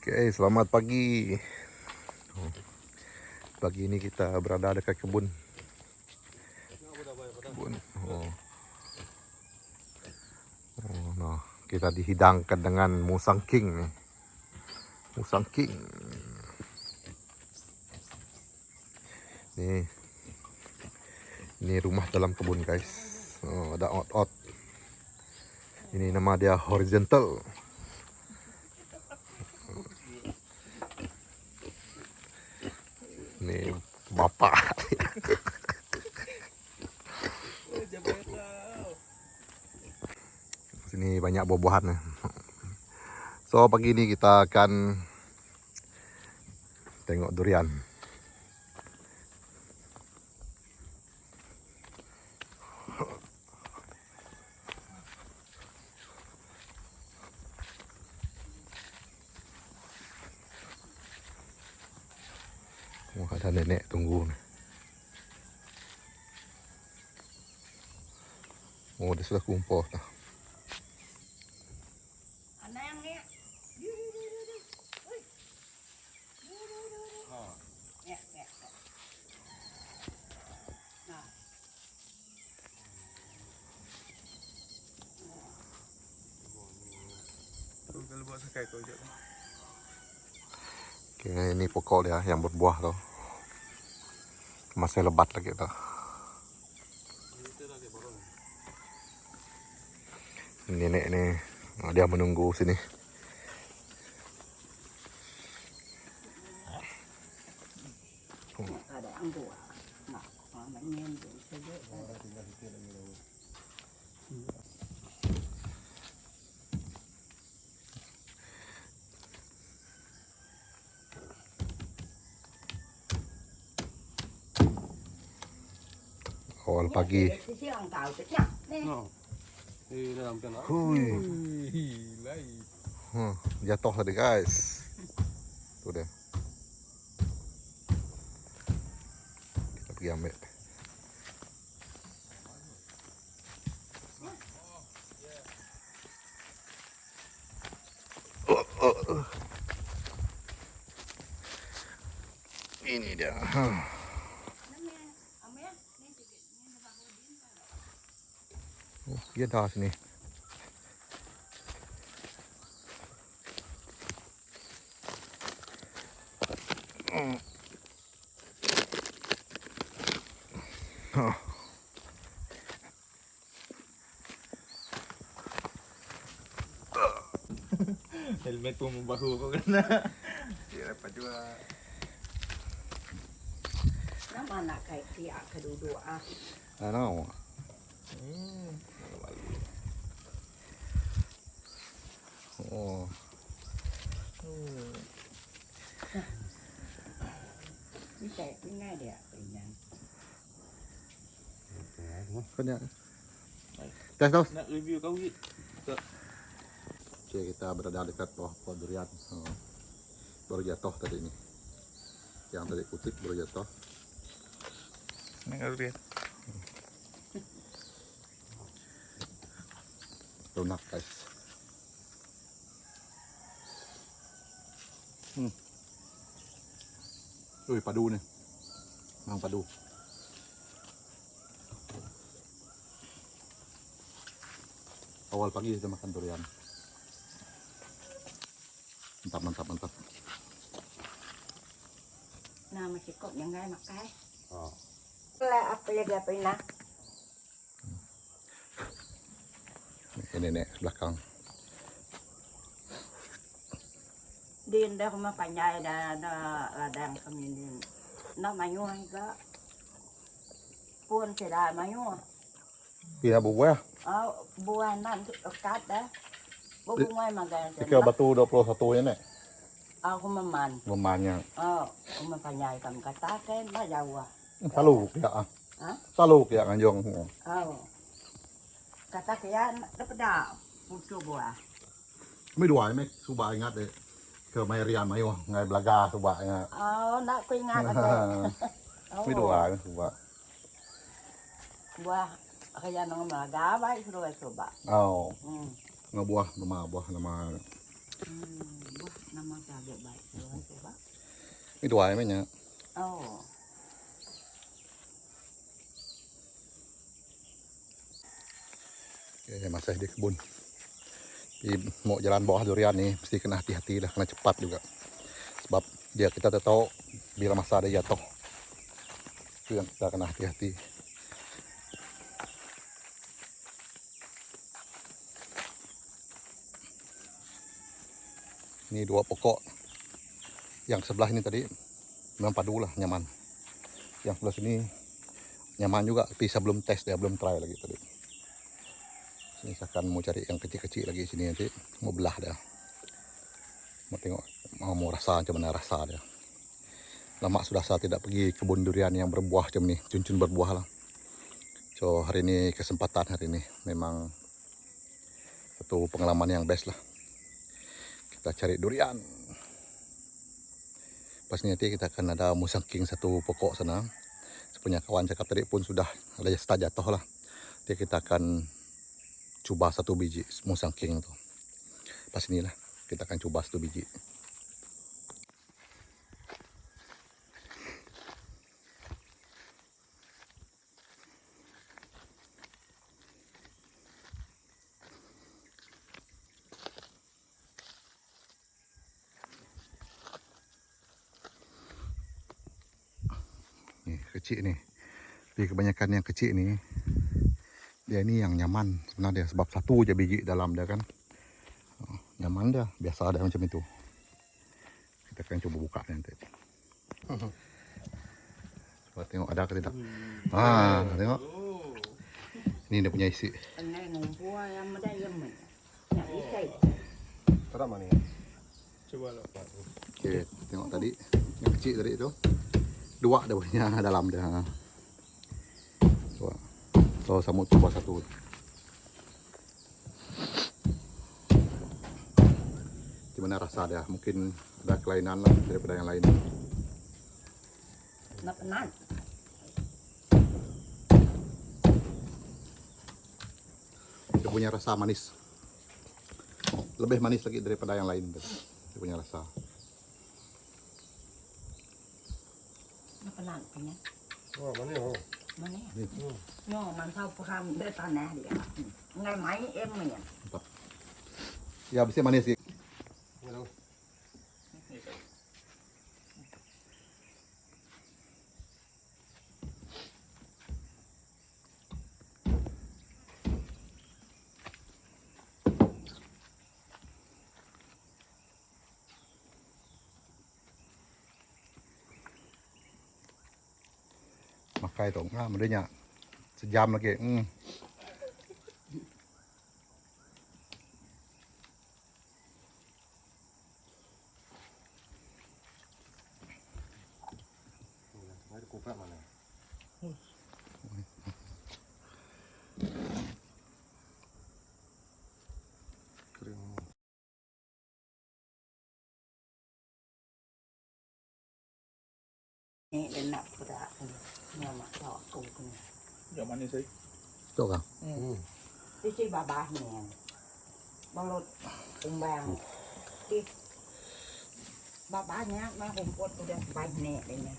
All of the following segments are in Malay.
Oke, selamat pagi. Pagi ini kita berada dekat kebun. Oh. Nah, kita dihidangkan dengan musang king nih. Musang king. Ini rumah dalam kebun, guys. Oh, ada ot-ot. Ini nama dia horizontal. Ini bapak. Sini banyak buah-buahan. So pagi ini kita akan tengok durian. Oh, ada nenek tunggu. Oh, dia sudah kumpul. Oke, ini pokok dia yang berbuah tuh. Masih lebat lagi tuh. Nenek nih, dia menunggu sini. Ada yang buah. Nah, mamanya saja. Awal pagi. Hui. Jatuh tadi, guys. Tuh deh. Kita pergi ambil. Ini dia. Oh, dia dah sini. Helmet pun membahu kau kena. Dia dapat juga. Nama nak kayak dia kedua. I know. Oh. Ini kayak punya dia punya. Kena. Tes tos. Nak review kau git. Oke, kita berada dekat bawah pohon durian. Baru jatuh tadi ini. Yang tadi kutip baru jatuh. Nak review. Lunak, guys. Wih, padu nih. Memang padu. Awal pagi kita makan durian. Mantap, mantap, mantap. Nah, masih kok yang nggak makai. Oh. Lah apa ya dia punya? Ini nenek belakang. Din dah rumah panjai dah ladang kami din. Nak mayu juga. Pun sedar mayu. Iya, buah. Buah nan kat dah. Bungai magan. Tiga batu 21 ya, Nek. Aku meman. Memannya. Rumah panjai kami kata kan lah jauh. Saluk ya. Hah? Saluk ya kanjong. Kata kaya dapat dah. Putu buah. ไม่ดูไหมสุบายงัดเลยเธอไม่เรียนไหมวะไงบลากาสุบายงัด Nak kuingat ada. ไม่ดูไหมสุบาย Buah kaya nang malaga baik suruh coba. อ้าว ngabuah nama buah nama Buah nama kaget Itu aja mainnya. Oh. Oke, masih di kebun. Mau jalan bawah durian nih, mesti kena hati-hati lah, kena cepat juga. Sebab dia kita tahu bila masa ada jatuh. Itu yang kita kena hati-hati. Ini 2 pokok. Yang sebelah ini tadi memang padu lah, nyaman. Yang sebelah sini nyaman juga, tapi saya belum tes, dia belum try lagi tadi. Sini saya akan mau cari yang kecil-kecil lagi sini, nanti mau belah dah. Mau tengok, mau rasa macam mana rasa dia. Lama sudah saya tidak pergi kebun durian yang berbuah macam ni, cun-cun berbuah lah. So hari ini kesempatan, hari ini memang satu pengalaman yang best lah. Kita cari durian. Pas nanti kita akan ada musangking satu pokok sana. Sepunya kawan cakap tadi pun sudah ada start jatuh lah. Jadi kita akan coba 1 biji musangking tu. Pas inilah kita akan coba 1 biji. Nih kecil nih. Tapi kebanyakan yang kecil nih, dia ini yang nyaman sebenarnya, sebab 1 je biji dalam dia kan. Nyaman dia, biasa ada macam itu. Kita akan coba buka nanti. Coba tengok ada ke tidak. Tengok. Ini dia punya isi. Ini numpua yang ada yang mana? Yang ikai. Terap mana ya? Coba lah. Oke, tengok tadi yang kecil tadi itu. 2 dia punya dalam dia. Coba. So saya mau coba 1. Gimana rasa dia? Mungkin ada kelainan lah daripada yang lain. Nak penat. Dia punya rasa manis. Lebih manis lagi daripada yang lain. Dia punya rasa. Nak penat punya. Oh, mana ya? Mana? Ni. Nyo, mantap paham dia tanah dia. Ngai mai em punya. Ya, bisa manis sih. Mana? Makai tu, menurutnya sejam lagi. Ada kuprat mana? Kering. Ni dia nak perak ni. Nama tak aku ni. Yang manis sih. Betul kan? Di si babah ni. Balut umbang. Di babahnya mah rumput udah banyak ni.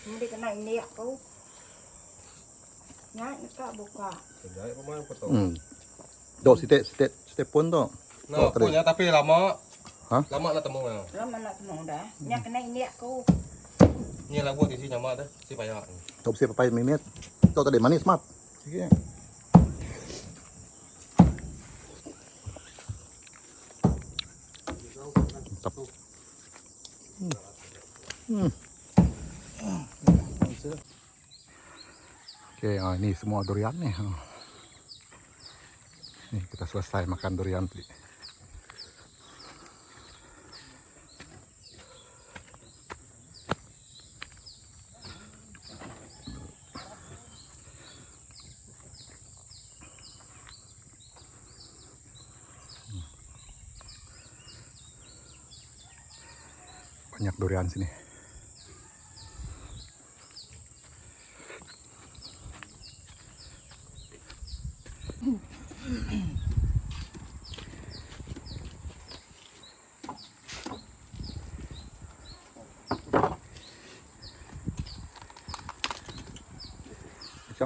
Mesti kena ini aku. Nyak tak buka. Sedai pemain betul. Dok, setiap pun tu. Nah, tadi. punya tapi lama. Hah? Lama nak temu ya. Lama nak temu dah. Nyak kena ini aku. Ni lah buat di sini nyamak dah. Si payah. Dok, siapa papai mimit? Dok tadi manis mat. Sikit. Mantap. Oke, ini semua durian nih. Nih kita selesai makan durian tadi. Banyak durian sini.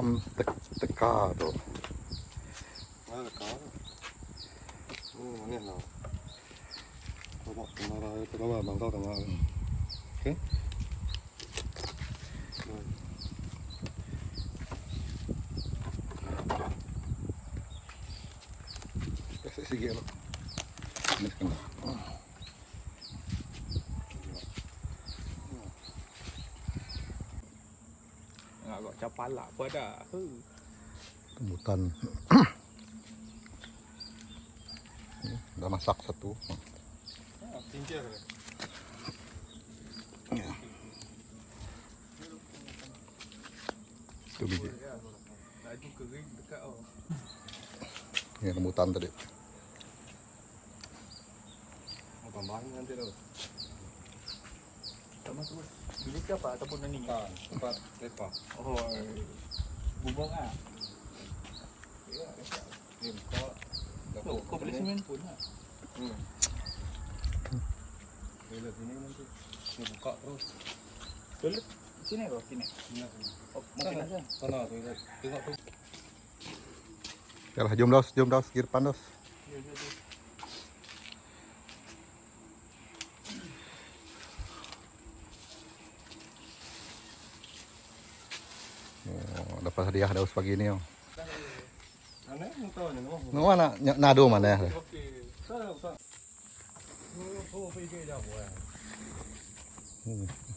macam teka tuh. Ada kau. Ini lah. Coba marah itu coba bang tahu tengah. Oke. Kasi sige lo. Ini kan. Agak capalak apa dah. Rambutan. Ini udah masak satu. Cincin. Ya. Itu biji. Laju kering dekat oh. Ini rambutan tadi. Mau tambahin nanti tu. Sama tu. Ini siapa ataupun nani? Tempat lepas. Oh. Bubong ah. Ya, ni buka. Kau beli semen pun ah. Toilet sini nanti. Ni buka terus. Toilet sini kau sini. Oh, mungkin aja. Sana toilet. Tengok tu. Yalah, jom dos, ke depan dos. Oh, dapat hadiah daus pagi ni. Oh. Aneh, mau tahu ni. Nung mana nado mana ya? Okey. Sana, sana. Oh, pergi ke jauh ya.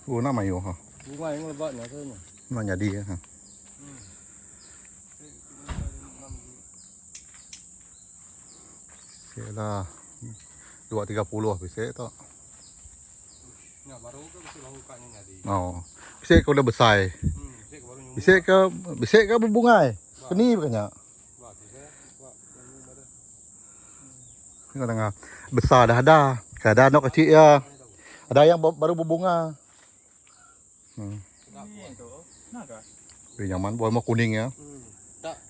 Oh, nama yo ha. Bunga yang lebatnya tu ni. Memang jadi ya. Ha. Yalah. 2.30 bisa tu. Ya, baru ke mesti lakukannya jadi. Oh. Bisa kau dah besar. Cek baru nyuruh. Bisa ke berbunga. Keni bukannya. Wah, bisa. Wah, yang nyuruh dah. Ni kadang besar dah ada. Kadang anak kecil ya. Ada yang baru berbunga. Ni tu. Nak ke? Ini nyaman, buah mau kuning ya. Tak.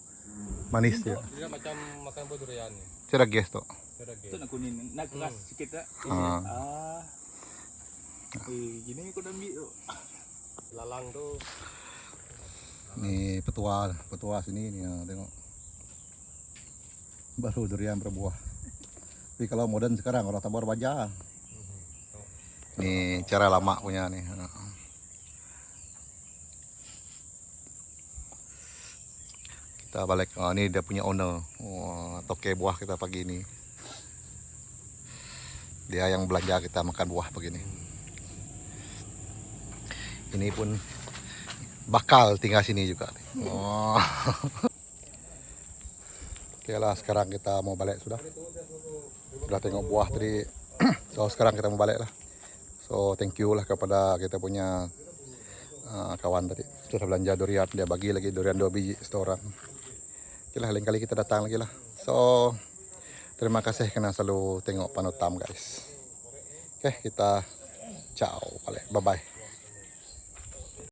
Manis ya. Dia macam makan buah durian ni. Saya dah gas tu. Saya Tu nak kuning. Nak keras sikit tak? Ah. Ah. Gini kau dah ambil tu. Lalang tu. Ni petua sini ni ya, tengok. Baru durian berbuah. Tapi kalau modern sekarang orang tabur baja. Ni cara lama punya nih. Kita balik. Oh, ini dia punya owner. Oh, toke buah kita pagi ini. Dia yang belanja kita makan buah begini. Ini pun bakal tinggal sini juga. Oh. Oke lah, sekarang kita mau balik sudah. Sudah tengok buah tadi. So sekarang kita mau balik lah. So thank you lah kepada kita punya kawan tadi. Sudah belanja durian, dia bagi lagi durian 2 biji setoran. Oke lah, lain kali kita datang lagi lah. So terima kasih karena selalu tengok Panutam guys. Oke, kita ciao, bye bye.